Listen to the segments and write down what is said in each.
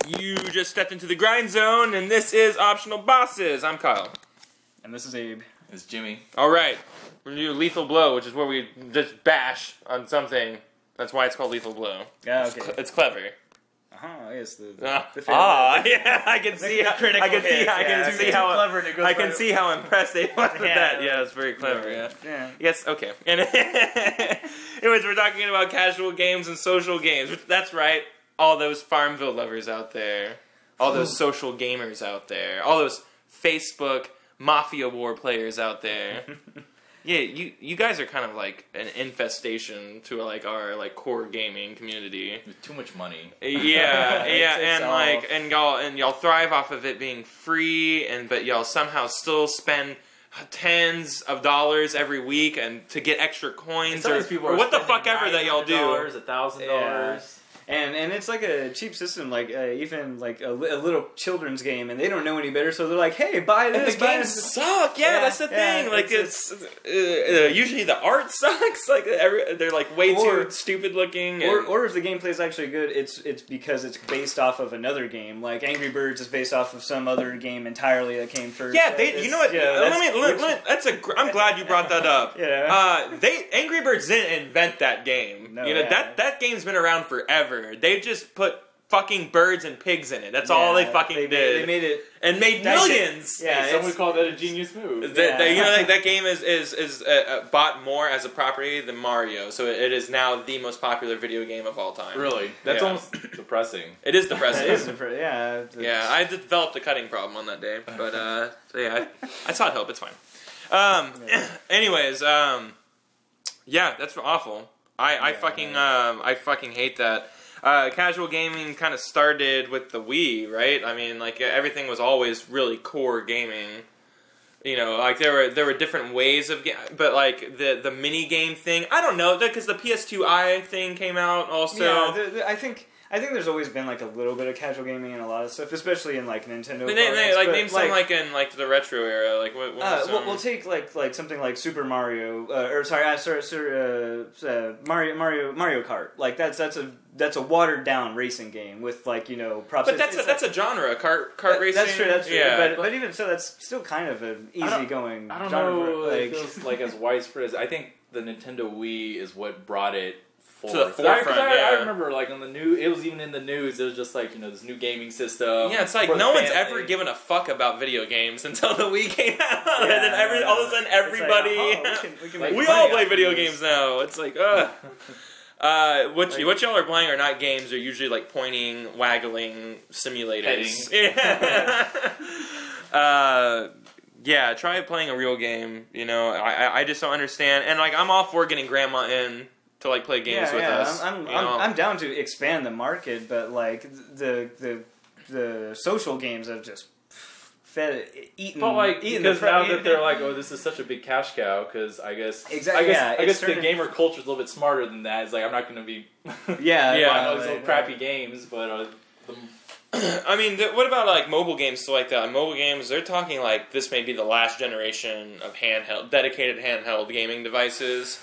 You just stepped into the grind zone, and this is Optional Bosses. I'm Kyle. And this is Abe. It's Jimmy. Alright, we're going to do Lethal Blow, which is where we just bash on something. That's why it's called Lethal Blow. Yeah, okay. It's clever. I guess the yeah, I can see how I can see how impressed they was with that. Yeah, it's very clever. Yeah. Yes. Okay. And anyways, we're talking about casual games and social games. That's right. All those Farmville lovers out there, all those social gamers out there, all those Facebook Mafia War players out there. Yeah, you guys are kind of like an infestation to like our like core gaming community. With too much money. Yeah, and y'all thrive off of it being free, but y'all somehow still spend tens of dollars every week and to get extra coins or what the fuck ever that y'all do. $1,000. And it's like a cheap system, like even like a little children's game, and they don't know any better, so they're like, "Hey, buy this." And the games suck. Yeah, that's the thing. Like it's usually the art sucks. Like they're like way too stupid looking. Or if the gameplay is actually good, it's because it's based off of another game. Like Angry Birds is based off of some other game entirely that came first. Yeah, you know what? I'm glad you brought that up. Yeah. Angry Birds didn't invent that game. No, that game's been around forever. They just put fucking birds and pigs in it. That's all they fucking did. They made it and made millions. Yeah, some would call that a genius move. That game is bought more as a property than Mario, so it is now the most popular video game of all time. Really? That's almost depressing. It is depressing. It is depressing. Yeah. Yeah, I developed a cutting problem on that day, but so yeah, I sought help. It's fine. Anyways, yeah, that's awful. I fucking hate that. Casual gaming kind of started with the Wii, right? I mean, like everything was always really core gaming. You know, like there were different ways of but like the mini game thing. I don't know, because the PS2i thing came out also. Yeah, I think there's always been like a little bit of casual gaming and a lot of stuff, especially in like Nintendo. Name some like in like the retro era. Like what we'll take like something like Super Mario Mario Kart. Like that's a watered down racing game with like props. But that's a genre, kart racing. That's true. Yeah. But even so, that's still kind of an easygoing. I don't genre. know. It feels like as widespread as I think the Nintendo Wii is what brought it to the forefront. I remember, like on the news, it was even in the news. It was just like this new gaming system. Yeah, it's like no one's ever given a fuck about video games until the Wii came out, and then all of a sudden everybody, we all play video games now. It's like, what y'all are playing are not games. They're usually like pointing, waggling simulators. Yeah, try playing a real game. I just don't understand, and like I'm all for getting grandma in to like play games with us. I'm down to expand the market, but like the social games have just eaten. But like because now that they're like, oh, this is such a big cash cow. Because I guess I guess the gamer culture is a little bit smarter than that. It's like I'm not going to be I know these little crappy games, but. I mean, what about like mobile games like that? Mobile games, they're talking like this may be the last generation of dedicated handheld gaming devices.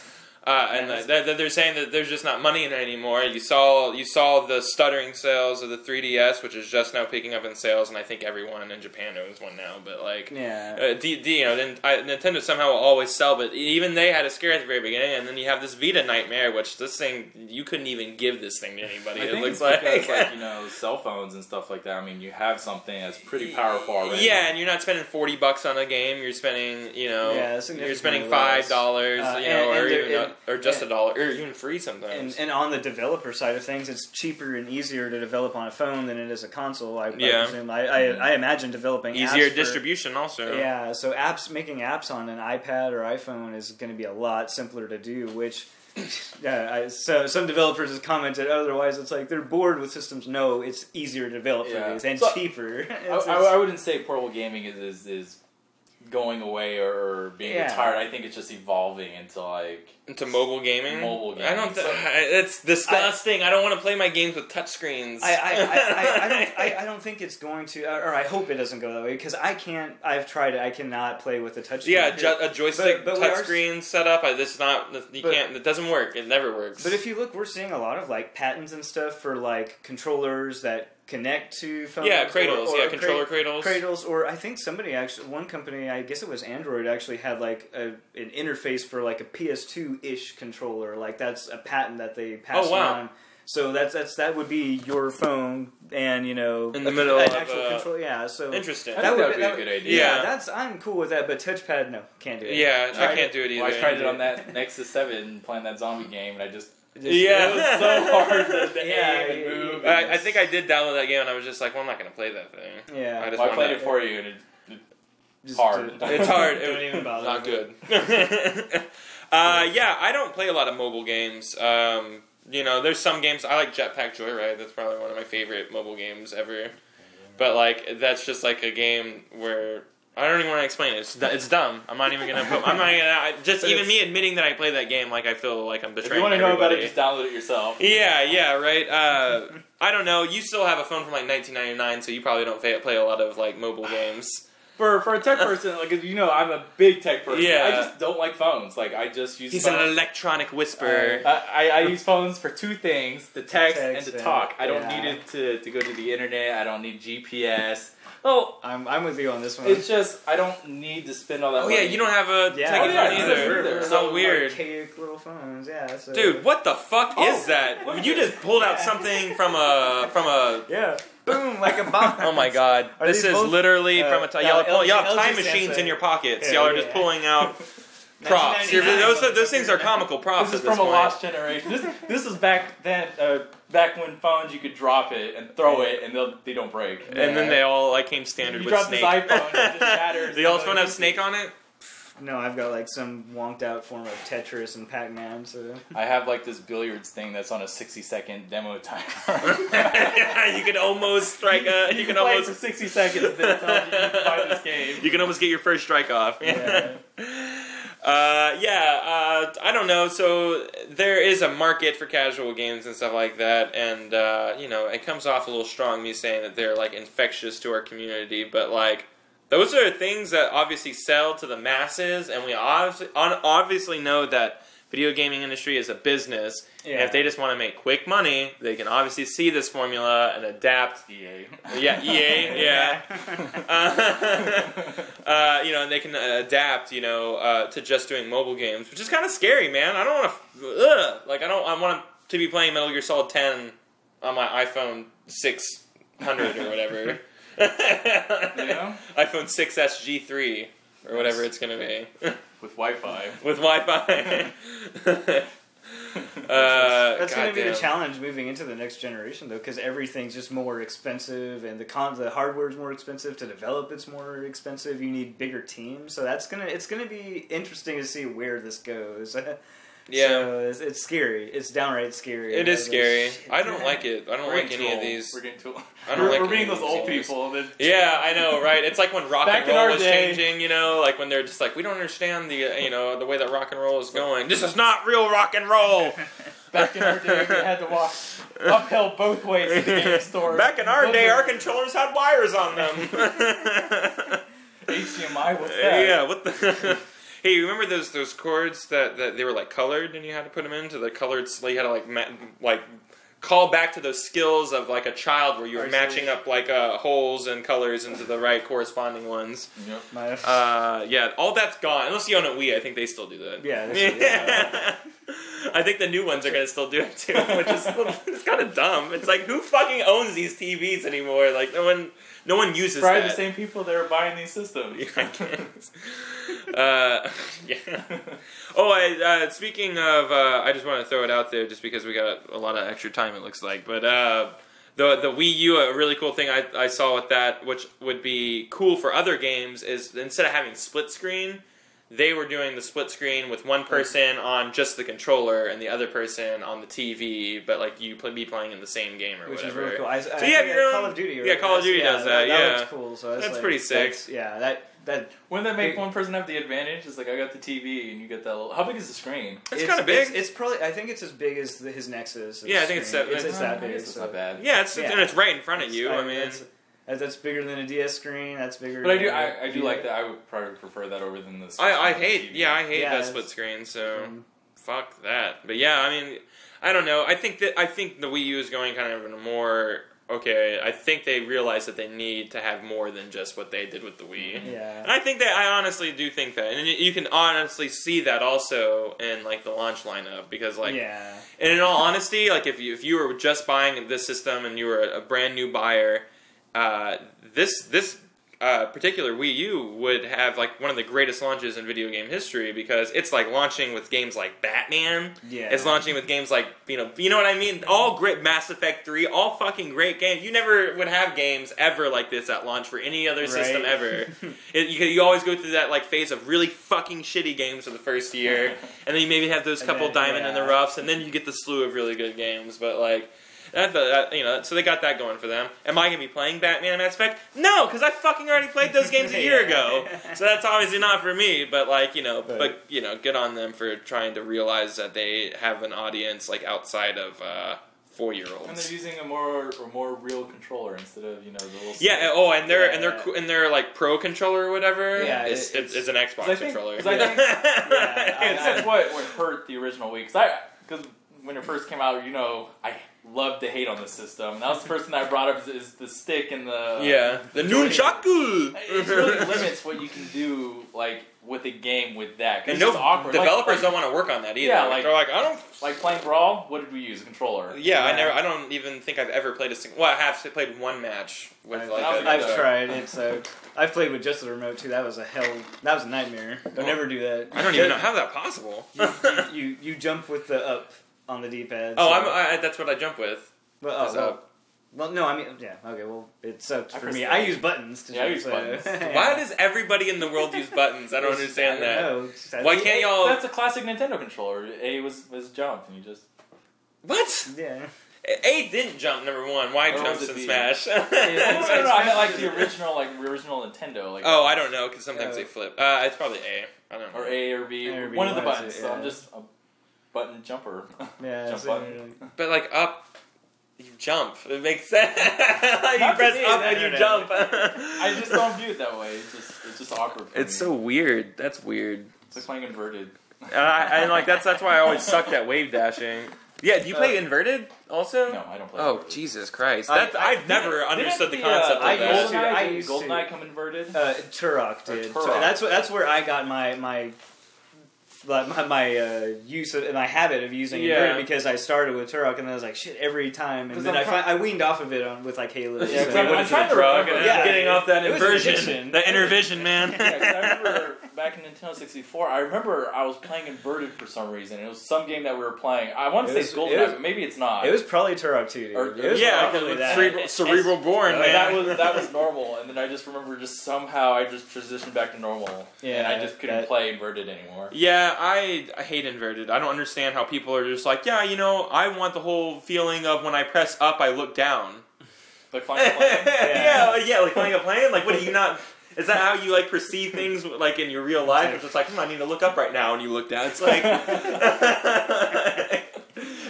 And they're saying that there's just not money in it anymore. You saw the stuttering sales of the 3DS, which is just now picking up in sales, and I think everyone in Japan owns one now. But like, Nintendo somehow will always sell, but even they had a scare at the very beginning. And then you have this Vita nightmare, which this thing you couldn't even give this thing to anybody. It looks like cell phones and stuff like that. I mean, you have something that's pretty powerful already. Yeah, and you're not spending $40 on a game. You're spending you're spending $5, or just $1, or even free sometimes. And on the developer side of things, it's cheaper and easier to develop on a phone than it is a console. I presume. I imagine developing easier apps distribution also. Yeah, so making apps on an iPad or iPhone is going to be a lot simpler to do. Which, so some developers have commented. Otherwise, it's like they're bored with systems. No, it's easier to develop for these and cheaper. I wouldn't say portable gaming is going away or being retired. I think it's just evolving into mobile gaming. I don't. It's disgusting. I don't want to play my games with touchscreens. I don't think it's going to, or I hope it doesn't go that way because I can't. I've tried it. I cannot play with a touchscreen. Yeah, a joystick touchscreen setup. Can't. It doesn't work. It never works. But if you look, we're seeing a lot of like patents and stuff for like controllers that connect to phones. Yeah, cradles. Controller cradles. Cradles, or I think somebody actually, one company, I guess it was Android, actually had like an interface for like a PS2-ish controller. Like that's a patent that they passed on. So that would be your phone, and in the middle of actual control. Yeah, so interesting. That would be a good idea. Yeah, I'm cool with that. But touchpad, no, can't do it. Yeah, I can't do it either. Well, I tried it on that Nexus 7 playing that zombie game, and it was so hard to aim and move. I think I did download that game, and I was just like, well, I'm not going to play that thing. Yeah. I played it for you, and it's hard. It's hard. Don't even bother. Not good. I don't play a lot of mobile games. There's some games, I like Jetpack Joyride, that's probably one of my favorite mobile games ever. But, like, that's just, like, a game where, I don't even want to explain it, it's dumb. I'm not even going to, even me admitting that I play that game, like, I feel like I'm betraying everybody. If you want to know about it, just download it yourself. Yeah, right. I don't know, you still have a phone from, like, 1999, so you probably don't play a lot of, like, mobile games. For a tech person, like I'm a big tech person. Yeah. I just don't like phones. Like I just use. He's phones. an electronic whisperer. I use phones for two things: to text and to talk. I don't yeah. need it to go to the internet. I don't need GPS. Oh, I'm with you on this one. It's just I don't need to spend all that. money. Yeah, you don't have a tech phone either. It's so weird. Archaic little phones. Yeah. So. Dude, what the fuck is that? You just pulled out something from a. Yeah. Boom, like a bomb. Oh my god. This is literally from a time. Y'all have time LG machines Samsung. in your pockets. Y'all are just pulling out props. Those things are comical props. This is at from a lost generation. This is back then, back when phones you could drop it and throw it and they don't break. And then they all came standard you with drop Snake. this iPhone and it just shatters. Do y'all's phone have Snake on it? No, I've got like some wonked out form of Tetris and Pac-Man. So I have like this billiards thing that's on a 60-second demo timer. You can almost strike a. You can play almost for 60 seconds. Then it tells you can buy this game. You can almost get your first strike off. Yeah. I don't know. So there is a market for casual games and stuff like that, and it comes off a little strong me saying that they're like infectious to our community, but like. Those are things that obviously sell to the masses, and we obviously know that video gaming industry is a business. Yeah. And if they just want to make quick money, they can obviously see this formula and adapt. EA. Yeah, EA, yeah. And they can adapt, to just doing mobile games, which is kind of scary, man. I don't want to, I want to be playing Metal Gear Solid 10 on my iPhone 600 or whatever. iPhone 6S G3 or whatever it's going to be. With Wi-Fi. With Wi-Fi. That's going to be the challenge moving into the next generation, though, because everything's just more expensive, and the hardware's more expensive to develop. It's more expensive. You need bigger teams, so it's gonna be interesting to see where this goes. Yeah, so it's scary. It's downright scary. It is scary. I don't like it. I don't like any of these. We're getting too. We're being those old people. Yeah, I know, right? It's like when rock and roll was changing. Like when they're just like, we don't understand the way that rock and roll is going. This is not real rock and roll. Back in our day, we had to walk uphill both ways to the game store. Back in our day, our controllers had wires on them. HDMI, what's that? Yeah, what the. Hey, you remember those chords that they were like colored and you had to put them into the colored? You had to like call back to those skills of like a child where you were matching up like holes and colors into the right corresponding ones. Yep. Yeah, all that's gone. Unless you own a Wii, I think they still do that. Yeah. I think the new ones are gonna still do it too, which is it's kind of dumb. It's like, who fucking owns these TVs anymore? Like no one uses probably that. The same people that are buying these systems. Yeah, I guess. Yeah. Oh, speaking of, I just want to throw it out there just because we got a lot of extra time, it looks like. But the Wii U, a really cool thing I saw with that, which would be cool for other games, is instead of having split screen, they were doing the split screen with one person on just the controller and the other person on the TV, but like you be playing in the same game or which whatever. Which is really cool. So you have your own Call of Duty. Right? Yeah, Call of Duty does that. Yeah, that looks cool. So that's pretty sick. That wouldn't that make one person have the advantage? It's like I got the TV and you get that little. How big is the screen? It's kind of big. It's probably. I think it's as big as his Nexus. Yeah, I think it's that big. It's not bad. Yeah, and it's right in front of you. I mean. That's bigger than a DS screen. That's bigger. But I do like that. I would probably prefer that over than this. I hate that split screen. So fuck that. But yeah, I mean, I don't know. I think the Wii U is going kind of in a more okay, I think they realize that they need to have more than just what they did with the Wii. Yeah. And I honestly do think that. And you can honestly see that also in, like, the launch lineup. Because, like, and in all honesty, like, if you were just buying this system and you were a brand new buyer, this particular Wii U would have, like, one of the greatest launches in video game history, because it's, like, launching with games like Batman. Yeah. It's launching with games like, you know what I mean? All great, Mass Effect 3, all fucking great games. You never would have games ever like this at launch for any other system ever. You always go through that, like, phase of really fucking shitty games for the first year, and then you maybe have those couple diamond in the roughs, and then you get the slew of really good games, but, like... so they got that going for them. Am I going to be playing Batman and Mass Effect? No, because I fucking already played those games a year ago. So that's obviously not for me. But, like, good on them for trying to realize that they have an audience, like, outside of 4-year-olds. And they're using a more real controller instead of, the little. Yeah. Oh, and their like Pro controller or whatever. Yeah, it's an Xbox controller. That's what hurt the original Wii. Because when it first came out, I love to hate on the system. And that was the first thing I brought up is the stick and the nunchaku. It really limits what you can do, like, with a game with that. And no, awkward. Developers don't want to work on that either. Yeah, they're like, I don't like playing Brawl. What did we use? A controller. Yeah, I don't even think I've ever played a single. Well, I have played one match with I've tried it. So I've played with just the remote too. That was a nightmare. Don't ever do that. I don't even know how's that possible. You jump with the up on the D-pad. Oh, that's what I jump with. Well, no, I mean, yeah, okay, well, it sucks for me. I use buttons to jump. I use buttons. Why does everybody in the world use buttons? I don't understand that. Why can't y'all... That's a classic Nintendo controller. A was jump, and you just... What? Yeah. A didn't jump, number one. Y jumps in Smash. No, I meant like the original Nintendo. Like, I don't know, because sometimes they flip. It's probably A. I don't know. Or A or B. One of the buttons, so I'm just a button jumper. Yeah, jump button. But, like, up... You jump. It makes sense. You press up and you jump. I just don't view it that way. It's just awkward for me. It's so weird. That's weird. It's like playing inverted. And like that's why I always sucked at wave dashing. Yeah, do you play inverted also? No, I don't play inverted. Jesus Christ. I've never understood the concept of that. I used to. GoldenEye come inverted? Turok did. That's where I got my use of my habit of using inverted, because I started with Turok and then I was like shit every time, and then I weaned off of it with like Halo. Yeah, because I'm trying to drug and getting off that inversion, that intervision, man. Yeah, because I remember back in Nintendo 64, I remember I was playing inverted for some reason. It was some game that we were playing. I want to say GoldenEye, but maybe it's not. It was probably Turok 2, dude. Cerebral Born, man. That was normal, and then I just remember somehow I just transitioned back to normal, and I just couldn't play inverted anymore. Yeah, I hate inverted. I don't understand how people are just like, I want the whole feeling of when I press up, I look down. Like flying a plane? Like flying a plane? Like, what do you not... Is that how you, like, perceive things, like, in your real life? It's just like, I need to look up right now, and you look down. It's like...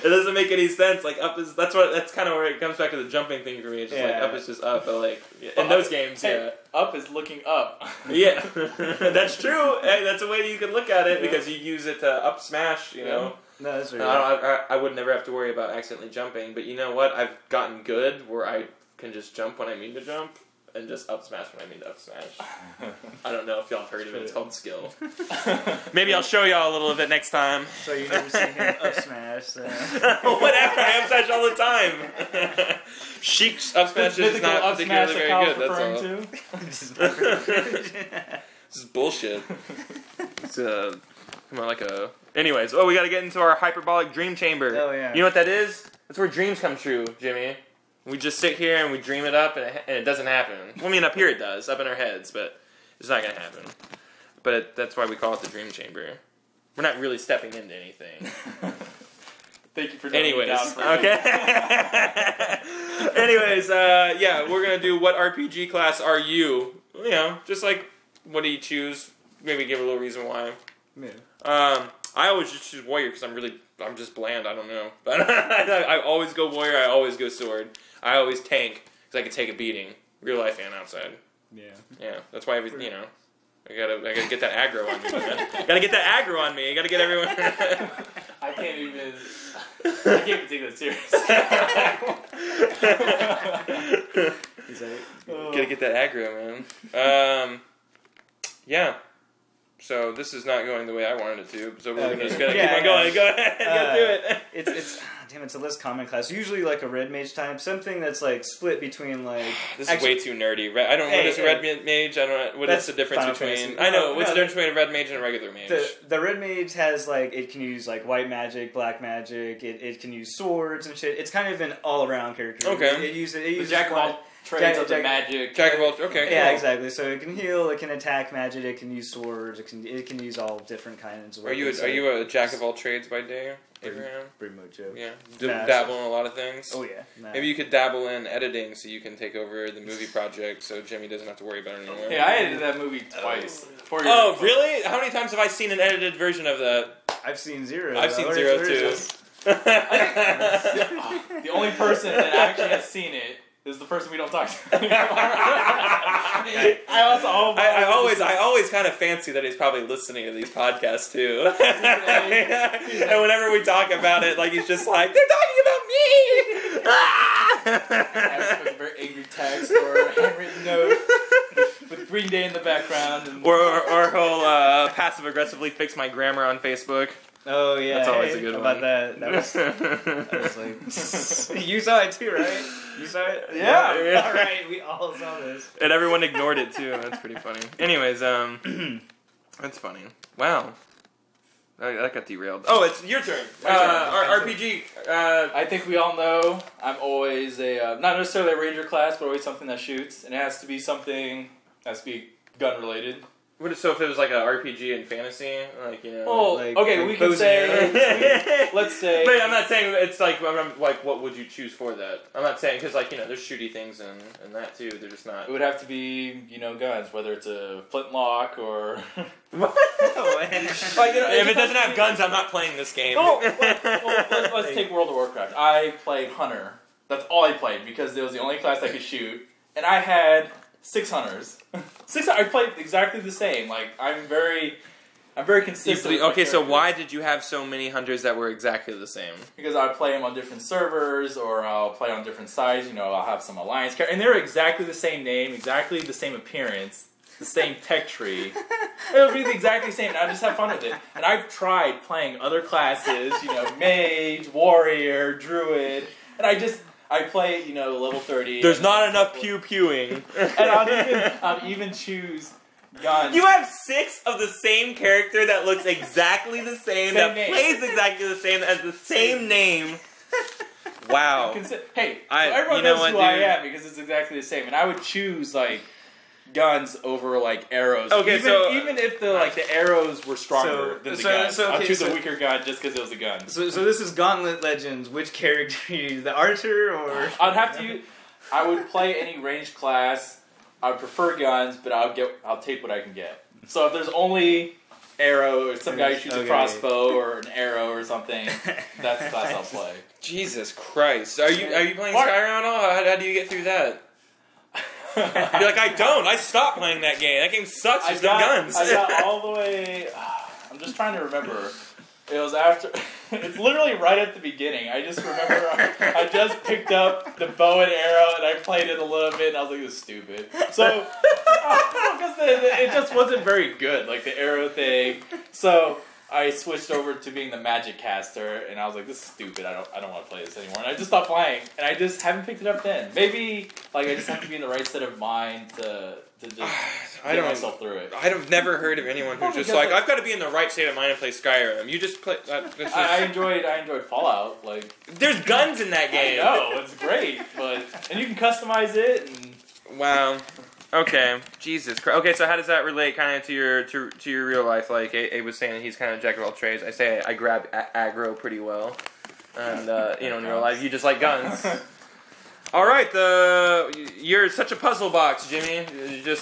It doesn't make any sense. Like, up is... That's kind of where it comes back to the jumping thing for me. It's just like, up is just up, but, like... In those games, Up is looking up. Yeah. That's true. Hey, that's a way you can look at it, because you use it to up smash, you know? No, that's right. I would never have to worry about accidentally jumping, but you know what? I've gotten good where I can just jump when I mean to jump, and just up smash when I mean to up smash. I don't know if y'all have heard of it. It's called skill. Maybe I'll show y'all a little of it next time. So you never see him up smash. So. Whatever, I up smash all the time. Sheik's up smash is not particularly very good. That's all. This is bullshit. It's come on, like a. Anyways, we got to get into our hyperbolic dream chamber. Oh yeah. You know what that is? That's where dreams come true, Jimmy. We just sit here and we dream it up, and it doesn't happen. Well, I mean, up here it does, up in our heads, but it's not going to happen. But that's why we call it the dream chamber. We're not really stepping into anything. Thank you for Anyways, okay. Anyways, we're going to do what RPG class are you? You know, just like, what do you choose? Maybe give a little reason why. Yeah. I always just choose warrior because I'm just bland. I don't know, but I always go warrior. I always go sword. I always tank because I can take a beating, real life and outside. Yeah. Yeah, that's why I gotta get that aggro on me, man. Gotta get that aggro on me. I gotta get everyone. I can't even take that serious. Gotta get that aggro, man. Yeah. So this is not going the way I wanted it to. So we're just gonna keep on going. Go ahead, go do it. It's a less common class. Usually like a red mage type, something that's like split between like. This is way too nerdy. I don't know what is a red mage. I don't know what is the difference between. I know what's the difference between a red mage and a regular mage. The red mage has like it can use like white magic, black magic. It can use swords and shit. It's kind of an all around character. Okay. It uses jack of all trades of the magic. Jack of all. Okay. Cool. Yeah, exactly. So it can heal. It can attack magic. It can use swords. It can use all different kinds of weapons. Are you a jack of all trades by day, Abraham? Pretty much. Yeah. Dabble in a lot of things. Oh yeah. Maybe you could dabble in editing so you can take over the movie project so Jimmy doesn't have to worry about it anymore. Yeah, I edited that movie twice. Oh, really? How many times have I seen an edited version of that? I've seen zero. I've seen zero too. The only person that actually has seen it is the person we don't talk to. I always kind of fancy that he's probably listening to these podcasts too. And whenever we talk about it, like he's just like, they're talking about me. With a very angry text or a handwritten note with Green Day in the background, and or he'll passive aggressively fix my grammar on Facebook. Oh yeah, that's always a good one. About that was like you saw it too, right? You saw it? Yeah. All right, we all saw this, and everyone ignored it too. That's pretty funny. Anyways, that's funny. Wow, that got derailed. Oh, it's your turn. RPG. I think we all know I'm always not necessarily a ranger class, but always something that shoots, and it has to be gun related. So if it was like an RPG and fantasy, like, you know... Well, like, okay, like we can say... let's say... But I'm not saying it's like, what would you choose for that? I'm not saying, because, like, you know, there's shooty things and that, too. They're just not... It would have to be, you know, guns, whether it's a flintlock or... What? Like, you know, if it doesn't have guns, I'm not playing this game. Oh, let's take World of Warcraft. I played Hunter. That's all I played, because it was the only class I could shoot. And I had 6 hunters. I played exactly the same. Like, I'm very consistent. Okay, so why did you have so many hunters that were exactly the same? Because I play them on different servers, or I'll play on different sides. You know, I'll have some alliance characters, and they're exactly the same name, exactly the same appearance, the same tech tree. It'll be exactly the same, and I just have fun with it. And I've tried playing other classes, you know, mage, warrior, druid, and I play, you know, level 30. There's not enough pew-pewing. And I'll even choose guns. You have 6 of the same character that looks exactly the same that plays exactly the same, that has the same name. Wow. Hey, everyone knows who I am because it's exactly the same. And I would choose, like, guns over like arrows. Okay, even if the arrows were stronger than the guns, I'll choose a weaker gun just because it was a gun. So this is Gauntlet Legends. Which character you use? The archer or? I would play any ranged class. I would prefer guns, but I'll take what I can get. So if there's only arrow, or some guy who shoots a crossbow or an arrow or something, that's the class I'll play. Jesus Christ! Are you playing Skyrim at all? How do you get through that? You're like, I stopped playing that game. That game sucks. Just guns. I got all the way. I'm just trying to remember. It was after. It's literally right at the beginning. I just remember I just picked up the bow and arrow and I played it a little bit and I was like, this is stupid. So because it just wasn't very good, like the arrow thing. So I switched over to being the magic caster, and I was like, "This is stupid. I don't want to play this anymore." And I just stopped playing, and I just haven't picked it up then. Maybe I just have to be in the right state of mind to just get myself through it. I've never heard of anyone who's just like, I've got to be in the right state of mind to play Skyrim. You just play. I enjoyed Fallout. Like, there's guns in that game. I know, it's great, and you can customize it. And wow. Okay, Jesus Christ. Okay, so how does that relate kind of to your real life? Like, Abe was saying that he's kind of jack of all trades. I say I grab aggro pretty well, and in real life you just like guns. All right, you're such a puzzle box, Jimmy.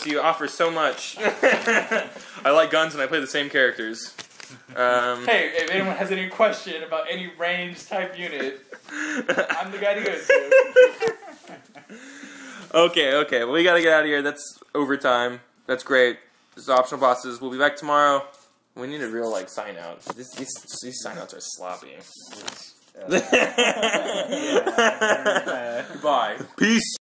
You offer so much. I like guns and I play the same characters. Hey, if anyone has any question about any range type unit, I'm the guy to go to. Okay, well, we gotta get out of here. That's overtime. That's great. This is Optional Bosses. We'll be back tomorrow. We need a real, like, sign out. These sign outs are sloppy. Yeah, Goodbye. Peace.